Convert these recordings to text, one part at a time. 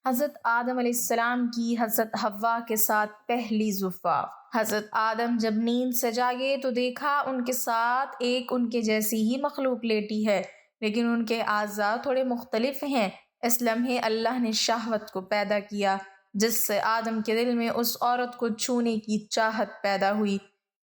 حضرت آدم علیہ السلام کی حضرت حوا کے ساتھ پہلی زفاف۔ حضرت آدم جب نیند سے جاگے تو دیکھا ان کے ساتھ ایک ان کے جیسی ہی مخلوق لیٹی ہے، لیکن ان کے اعضاء تھوڑے مختلف ہیں۔ اس لمحے اللہ نے شہوت کو پیدا کیا، جس سے آدم کے دل میں اس عورت کو چھونے کی چاہت پیدا ہوئی۔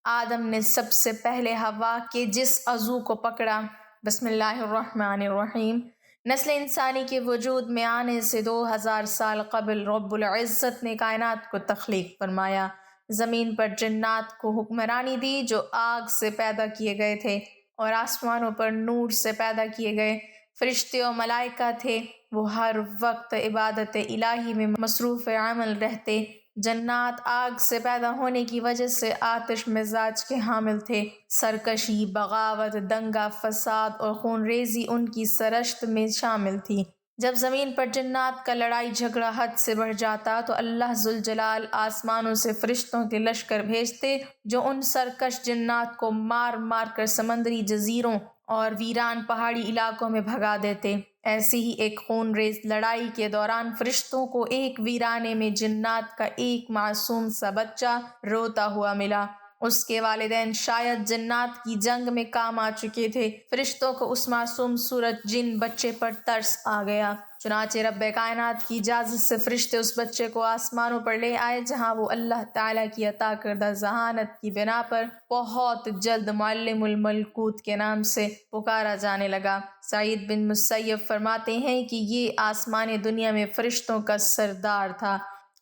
آدم نے سب سے پہلے حوا کے جس عضو کو پکڑا، بسم اللہ الرحمن الرحیم، نسل انسانی کے وجود میں آنے سے 2000 سال قبل رب العزت نے کائنات کو تخلیق فرمایا۔ زمین پر جنات کو حکمرانی دی جو آگ سے پیدا کیے گئے تھے، اور آسمانوں پر نور سے پیدا کیے گئے فرشتے و ملائکہ تھے۔ وہ ہر وقت عبادت الہی میں مصروف عمل رہتے۔ جنات آگ سے پیدا ہونے کی وجہ سے آتش مزاج کے حامل تھے۔ سرکشی، بغاوت، دنگا فساد اور خون ریزی ان کی سرشت میں شامل تھی۔ جب زمین پر جنات کا لڑائی جھگڑا حد سے بڑھ جاتا تو اللہ ذوالجلال آسمانوں سے فرشتوں کے لشکر بھیجتے جو ان سرکش جنات کو مار مار کر سمندری جزیروں اور ویران پہاڑی علاقوں میں بھگا دیتے۔ ایسی ہی ایک خون ریز لڑائی کے دوران فرشتوں کو ایک ویرانے میں جنات کا ایک معصوم سا بچہ روتا ہوا ملا۔ اس کے والدین شاید جنات کی جنگ میں کام آ چکے تھے۔ فرشتوں کو اس معصوم صورت جن بچے پر ترس آ گیا، چنانچہ رب کائنات کی اجازت سے فرشتے اس بچے کو آسمانوں پر لے آئے، جہاں وہ اللہ تعالیٰ کی عطا کردہ ذہانت کی بنا پر بہت جلد معلم الملکوت کے نام سے پکارا جانے لگا۔ سعید بن مسیب فرماتے ہیں کہ یہ آسمان دنیا میں فرشتوں کا سردار تھا۔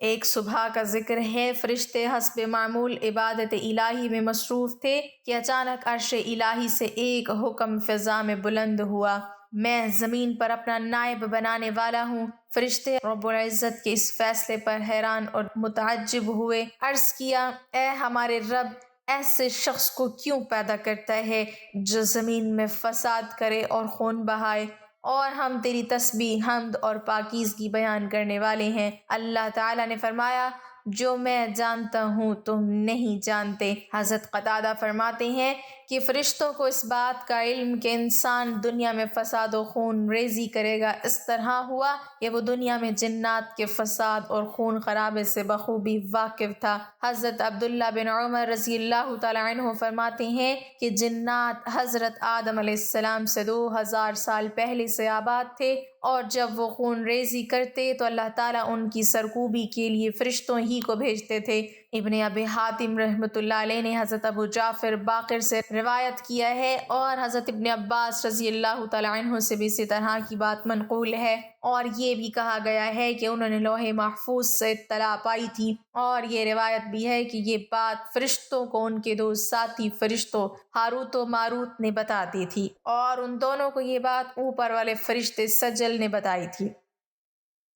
ایک صبح کا ذکر ہے، فرشتے حسب معمول عبادت الہی میں مصروف تھے کہ اچانک عرش الہی سے ایک حکم فضا میں بلند ہوا، میں زمین پر اپنا نائب بنانے والا ہوں۔ فرشتے رب العزت کے اس فیصلے پر حیران اور متعجب ہوئے۔ عرض کیا، اے ہمارے رب، ایسے شخص کو کیوں پیدا کرتا ہے جو زمین میں فساد کرے اور خون بہائے؟ اور ہم تیری تسبیح، حمد اور پاکیزگی بیان کرنے والے ہیں۔ اللہ تعالیٰ نے فرمایا، جو میں جانتا ہوں تم نہیں جانتے۔ حضرت قتادہ فرماتے ہیں کہ فرشتوں کو اس بات کا علم کہ انسان دنیا میں فساد و خون ریزی کرے گا اس طرح ہوا کہ وہ دنیا میں جنات کے فساد اور خون خرابے سے بخوبی واقف تھا۔ حضرت عبداللہ بن عمر رضی اللہ تعالیٰ عنہ فرماتے ہیں کہ جنات حضرت آدم علیہ السلام سے 2000 سال پہلے سے آباد تھے، اور جب وہ خون ریزی کرتے تو اللہ تعالیٰ ان کی سرکوبی کے لیے فرشتوں ہی کو بھیجتے تھے۔ ابن ابی حاتم رحمۃ اللہ علیہ نے حضرت ابو جعفر باقر سے روایت کیا ہے، اور حضرت ابن عباس رضی اللہ تعالیٰ عنہ سے بھی اسی طرح کی بات منقول ہے، اور یہ بھی کہا گیا ہے کہ انہوں نے لوح محفوظ سے اطلاع پائی تھی، اور یہ روایت بھی ہے کہ یہ بات فرشتوں کو ان کے دو ساتھی فرشتوں ہاروت و ماروت نے بتا دی تھی، اور ان دونوں کو یہ بات اوپر والے فرشتے سجل نے بتائی تھی۔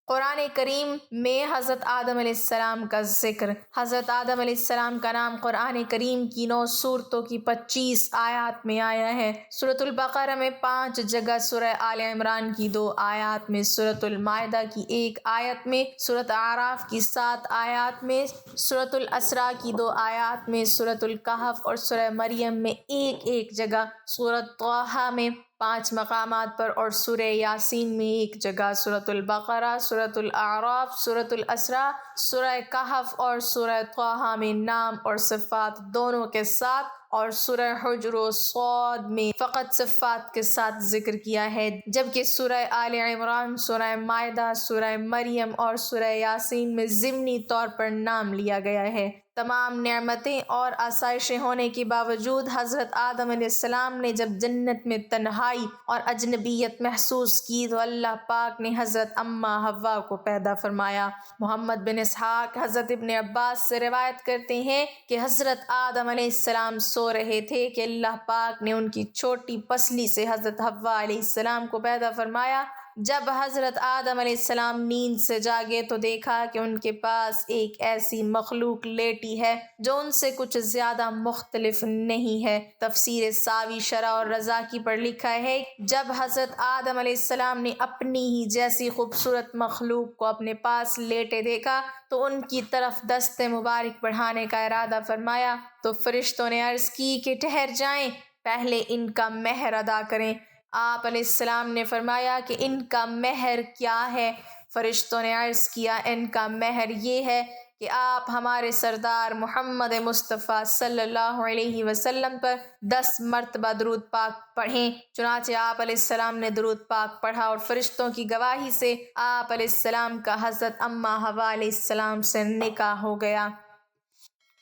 قرآن کریم میں حضرت آدم علیہ السلام کا ذکر۔ حضرت آدم علیہ السلام کا نام قرآن کریم کی 9 سورتوں کی 25 آیات میں آیا ہے۔ سورۃ البقرہ میں 5 جگہ، سورہ آل عمران کی 2 آیات میں، سورۃ المائدہ کی 1 آیت میں، سورۃ اعراف کی 7 آیات میں، سورۃ الاسراء کی 2 آیات میں، سورۃ الکہف اور سورہ مریم میں ایک جگہ، سورۃ طٰہٰ میں 5 مقامات پر، اور سورہ یاسین میں 1 جگہ۔ سورۃ البقرہ، سورۃ الاعراف، سورۃ الاسراء، سورہ کہف اور سورہ طٰہٰ میں نام اور صفات دونوں کے ساتھ، اور سورہ حجر و صاد میں فقط صفات کے ساتھ ذکر کیا ہے، جبکہ سورہ آل عمران، سورہ مائدہ، سورہ مریم اور سورہ یاسین میں ضمنی طور پر نام لیا گیا ہے۔ تمام نعمتیں اور آسائشیں ہونے کے باوجود حضرت آدم علیہ السلام نے جب جنت میں تنہائی اور اجنبیت محسوس کی تو اللہ پاک نے حضرت اماں حوا کو پیدا فرمایا۔ محمد بن اسحاق حضرت ابن عباس سے روایت کرتے ہیں کہ حضرت آدم علیہ السلام سو رہے تھے کہ اللہ پاک نے ان کی چھوٹی پسلی سے حضرت حوا علیہ السلام کو پیدا فرمایا۔ جب حضرت آدم علیہ السلام نیند سے جاگے تو دیکھا کہ ان کے پاس ایک ایسی مخلوق لیٹی ہے جو ان سے کچھ زیادہ مختلف نہیں ہے۔ تفسیر ساوی شرح اور رضاکی پر لکھا ہے، جب حضرت آدم علیہ السلام نے اپنی ہی جیسی خوبصورت مخلوق کو اپنے پاس لیٹے دیکھا تو ان کی طرف دست مبارک بڑھانے کا ارادہ فرمایا، تو فرشتوں نے عرض کی کہ ٹھہر جائیں، پہلے ان کا مہر ادا کریں۔ آپ علیہ السلام نے فرمایا کہ ان کا مہر کیا ہے؟ فرشتوں نے عرض کیا ان کا مہر یہ ہے کہ آپ ہمارے سردار محمد مصطفیٰ صلی اللہ علیہ وسلم پر 10 مرتبہ درود پاک پڑھیں۔ چنانچہ آپ علیہ السلام نے درود پاک پڑھا اور فرشتوں کی گواہی سے آپ علیہ السلام کا حضرت اماں حوا علیہ السلام سے نکاح ہو گیا۔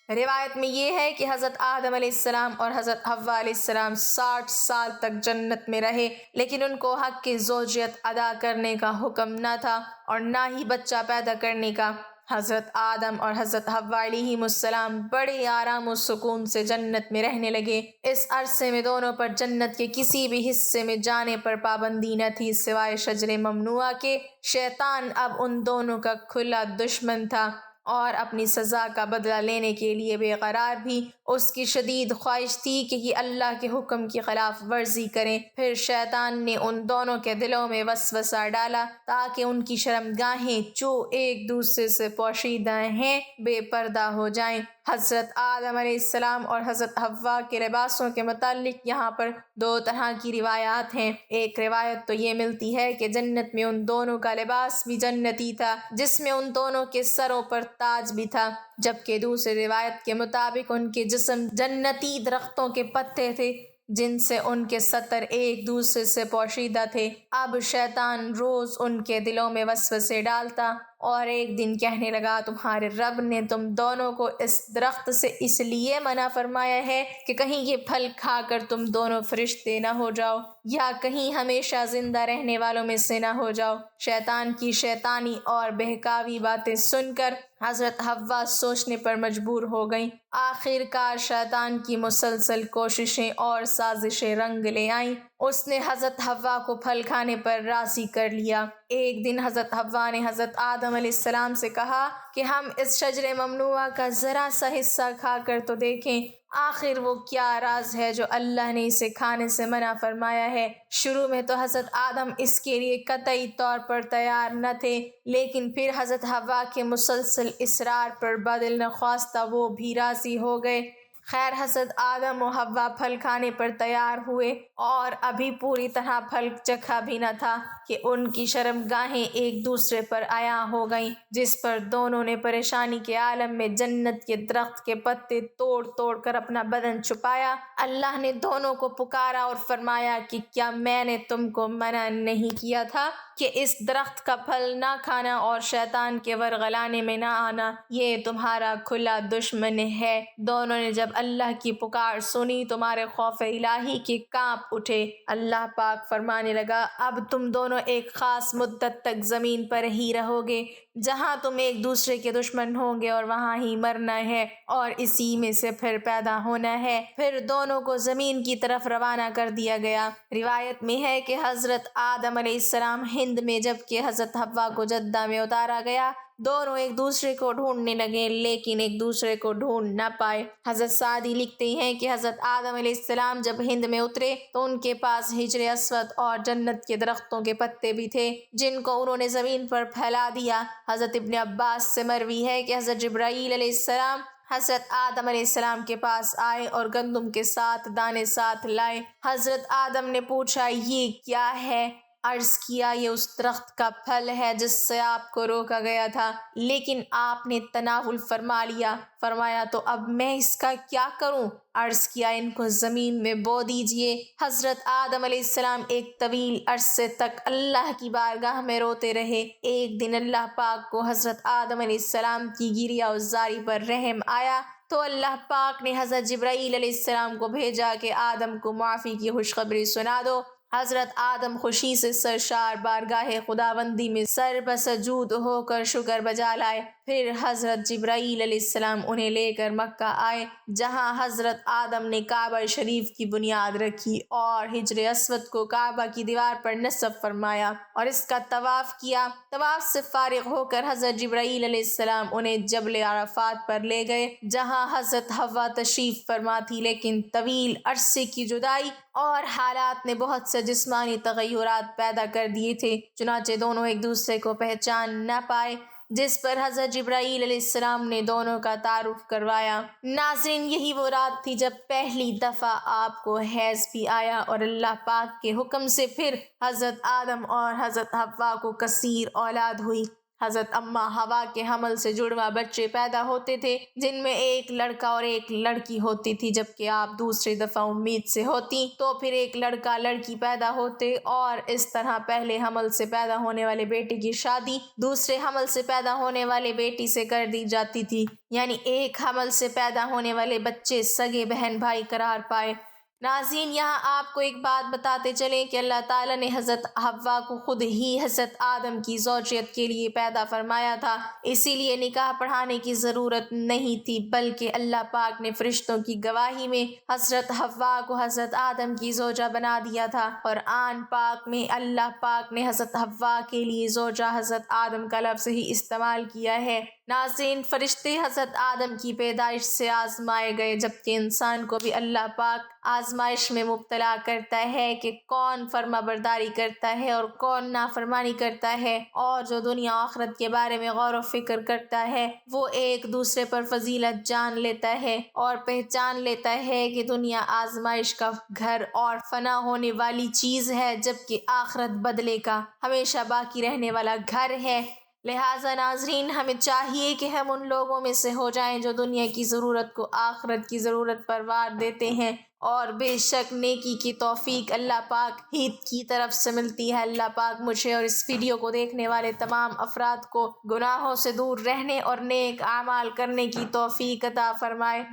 روایت میں یہ ہے کہ حضرت آدم علیہ السلام اور حضرت حوا علیہ السلام 60 سال تک جنت میں رہے، لیکن ان کو حق کی زوجیت ادا کرنے کا حکم نہ تھا اور نہ ہی بچہ پیدا کرنے کا۔ حضرت آدم اور حضرت حوا علیہ السلام بڑے آرام و سکون سے جنت میں رہنے لگے۔ اس عرصے میں دونوں پر جنت کے کسی بھی حصے میں جانے پر پابندی نہ تھی سوائے شجر ممنوعہ کے۔ شیطان اب ان دونوں کا کھلا دشمن تھا اور اپنی سزا کا بدلہ لینے کے لیے بے قرار بھی۔ اس کی شدید خواہش تھی کہ یہ اللہ کے حکم کی خلاف ورزی کریں۔ پھر شیطان نے ان دونوں کے دلوں میں وسوسہ ڈالا تاکہ ان کی شرمگاہیں جو ایک دوسرے سے پوشیدہ ہیں بے پردہ ہو جائیں۔ حضرت آدم علیہ السلام اور حضرت حوا کے لباسوں کے متعلق یہاں پر 2 طرح کی روایات ہیں۔ ایک روایت تو یہ ملتی ہے کہ جنت میں ان دونوں کا لباس بھی جنتی تھا، جس میں ان دونوں کے سروں پر تاج بھی تھا، جبکہ دوسری روایت کے مطابق ان کے جسم جنتی درختوں کے پتے تھے جن سے ان کے سطر ایک دوسرے سے پوشیدہ تھے۔ اب شیطان روز ان کے دلوں میں وسوسے ڈالتا اور ایک دن کہنے لگا تمہارے رب نے تم دونوں کو اس درخت سے اس لیے منع فرمایا ہے کہ کہیں یہ پھل کھا کر تم دونوں فرشتے نہ ہو جاؤ یا کہیں ہمیشہ زندہ رہنے والوں میں سے نہ ہو جاؤ۔ شیطان کی شیطانی اور بہکاوی باتیں سن کر حضرت حوا سوچنے پر مجبور ہو گئیں۔ آخر کار شیطان کی مسلسل کوششیں اور سازشیں رنگ لے آئیں۔ اس نے حضرت حوا کو پھل کھانے پر راضی کر لیا۔ ایک دن حضرت حوا نے حضرت آدم علیہ السلام سے کہا کہ ہم اس شجر ممنوعہ کا ذرا سا حصہ کھا کر تو دیکھیں، آخر وہ کیا راز ہے جو اللہ نے اسے کھانے سے منع فرمایا ہے۔ شروع میں تو حضرت آدم اس کے لیے قطعی طور پر تیار نہ تھے، لیکن پھر حضرت حوا کے مسلسل اصرار پر بدل نخواستہ وہ بھی راضی ہو گئے۔ خیر حضرت آدم و حوا پھل کھانے پر تیار ہوئے اور ابھی پوری طرح پھل چکھا بھی نہ تھا کہ ان کی شرمگاہیں ایک دوسرے پر عیاں ہو گئیں، جس پر دونوں نے پریشانی کے عالم میں جنت کے درخت کے پتے توڑ توڑ کر اپنا بدن چھپایا۔ اللہ نے دونوں کو پکارا اور فرمایا کہ کیا میں نے تم کو منع نہیں کیا تھا کہ اس درخت کا پھل نہ کھانا اور شیطان کے ورغلانے میں نہ آنا؟ یہ تمہارا کھلا دشمن ہے۔ دونوں نے جب اللہ کی پکار سنی تمہارے خوف الہی کے کانپ اٹھے۔ اللہ پاک فرمانے لگا اب تم دونوں ایک خاص مدت تک زمین پر ہی رہو گے، جہاں تم ایک دوسرے کے دشمن ہوں گے اور وہاں ہی مرنا ہے اور اسی میں سے پھر پیدا ہونا ہے۔ پھر دونوں کو زمین کی طرف روانہ کر دیا گیا۔ روایت میں ہے کہ حضرت آدم علیہ السلام ہند میں جبکہ حضرت حوا کو جدہ میں اتارا گیا۔ دونوں ایک دوسرے کو ڈھونڈنے لگے لیکن ایک دوسرے کو ڈھونڈ نہ پائے۔ حضرت سعدی لکھتے ہیں کہ حضرت آدم علیہ السلام جب ہند میں اترے تو ان کے پاس حجر اسود اور جنت کے درختوں کے پتے بھی تھے جن کو انہوں نے زمین پر پھیلا دیا۔ حضرت ابن عباس سے مروی ہے کہ حضرت جبرائیل علیہ السلام حضرت آدم علیہ السلام کے پاس آئے اور گندم کے 7 دانے ساتھ لائے۔ حضرت آدم نے پوچھا یہ کیا ہے؟ عرض کیا یہ اس درخت کا پھل ہے جس سے آپ کو روکا گیا تھا لیکن آپ نے تناول فرما لیا۔ فرمایا تو اب میں اس کا کیا کروں؟ عرض کیا ان کو زمین میں بو دیجئے۔ حضرت آدم علیہ السلام ایک طویل عرصے تک اللہ کی بارگاہ میں روتے رہے۔ ایک دن اللہ پاک کو حضرت آدم علیہ السلام کی گریہ وزاری پر رحم آیا تو اللہ پاک نے حضرت جبرائیل علیہ السلام کو بھیجا کہ آدم کو معافی کی خوشخبری سنا دو۔ حضرت آدم خوشی سے سرشار بارگاہ خداوندی میں سر بسجود ہو کر شکر بجا لائے۔ پھر حضرت جبرائیل علیہ السلام انہیں لے کر مکہ آئے جہاں حضرت آدم نے کعبہ شریف کی بنیاد رکھی اور حجر اسود کو کعبہ کی دیوار پر نصب فرمایا اور اس کا طواف کیا۔ طواف سے فارغ ہو کر حضرت جبرائیل علیہ السلام انہیں جبل عرفات پر لے گئے جہاں حضرت حوا تشریف فرما تھی، لیکن طویل عرصے کی جدائی اور حالات نے بہت سے جسمانی تغیرات پیدا کر دیے تھے، چنانچہ دونوں ایک دوسرے کو پہچان نہ پائے۔ جس پر حضرت جبرائیل علیہ السلام نے دونوں کا تعارف کروایا۔ ناظرین، یہی وہ رات تھی جب پہلی دفعہ آپ کو حیض بھی آیا اور اللہ پاک کے حکم سے پھر حضرت آدم اور حضرت حوا کو کثیر اولاد ہوئی۔ حضرت اماں حوا کے حمل سے جڑواں بچے پیدا ہوتے تھے، جن میں ایک لڑکا اور ایک لڑکی ہوتی تھی، جبکہ آپ دوسری دفعہ امید سے ہوتی تو پھر ایک لڑکا لڑکی پیدا ہوتے، اور اس طرح پہلے حمل سے پیدا ہونے والے بیٹے کی شادی دوسرے حمل سے پیدا ہونے والے بیٹی سے کر دی جاتی تھی، یعنی ایک حمل سے پیدا ہونے والے بچے سگے بہن بھائی قرار پائے۔ ناظرین، یہاں آپ کو ایک بات بتاتے چلیں کہ اللہ تعالیٰ نے حضرت حوا کو خود ہی حضرت آدم کی زوجیت کے لیے پیدا فرمایا تھا، اسی لیے نکاح پڑھانے کی ضرورت نہیں تھی، بلکہ اللہ پاک نے فرشتوں کی گواہی میں حضرت حوا کو حضرت آدم کی زوجہ بنا دیا تھا۔ قرآن پاک میں اللہ پاک نے حضرت حوا کے لیے زوجہ حضرت آدم کا لفظ ہی استعمال کیا ہے۔ ناظرین، فرشتے حضرت آدم کی پیدائش سے آزمائے گئے، جبکہ انسان کو بھی اللہ پاک آزمائش میں مبتلا کرتا ہے کہ کون فرما برداری کرتا ہے اور کون نافرمانی کرتا ہے، اور جو دنیا آخرت کے بارے میں غور و فکر کرتا ہے وہ ایک دوسرے پر فضیلت جان لیتا ہے اور پہچان لیتا ہے کہ دنیا آزمائش کا گھر اور فنا ہونے والی چیز ہے، جبکہ آخرت بدلے کا ہمیشہ باقی رہنے والا گھر ہے۔ لہٰذا ناظرین، ہمیں چاہیے کہ ہم ان لوگوں میں سے ہو جائیں جو دنیا کی ضرورت کو آخرت کی ضرورت پر وار دیتے ہیں، اور بے شک نیکی کی توفیق اللہ پاک ہی کی طرف سے ملتی ہے۔ اللہ پاک مجھے اور اس ویڈیو کو دیکھنے والے تمام افراد کو گناہوں سے دور رہنے اور نیک اعمال کرنے کی توفیق عطا فرمائے،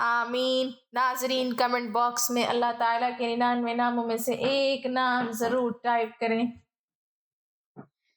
آمین۔ ناظرین، کمنٹ باکس میں اللہ تعالیٰ کے 99 ناموں میں سے ایک نام ضرور ٹائپ کریں۔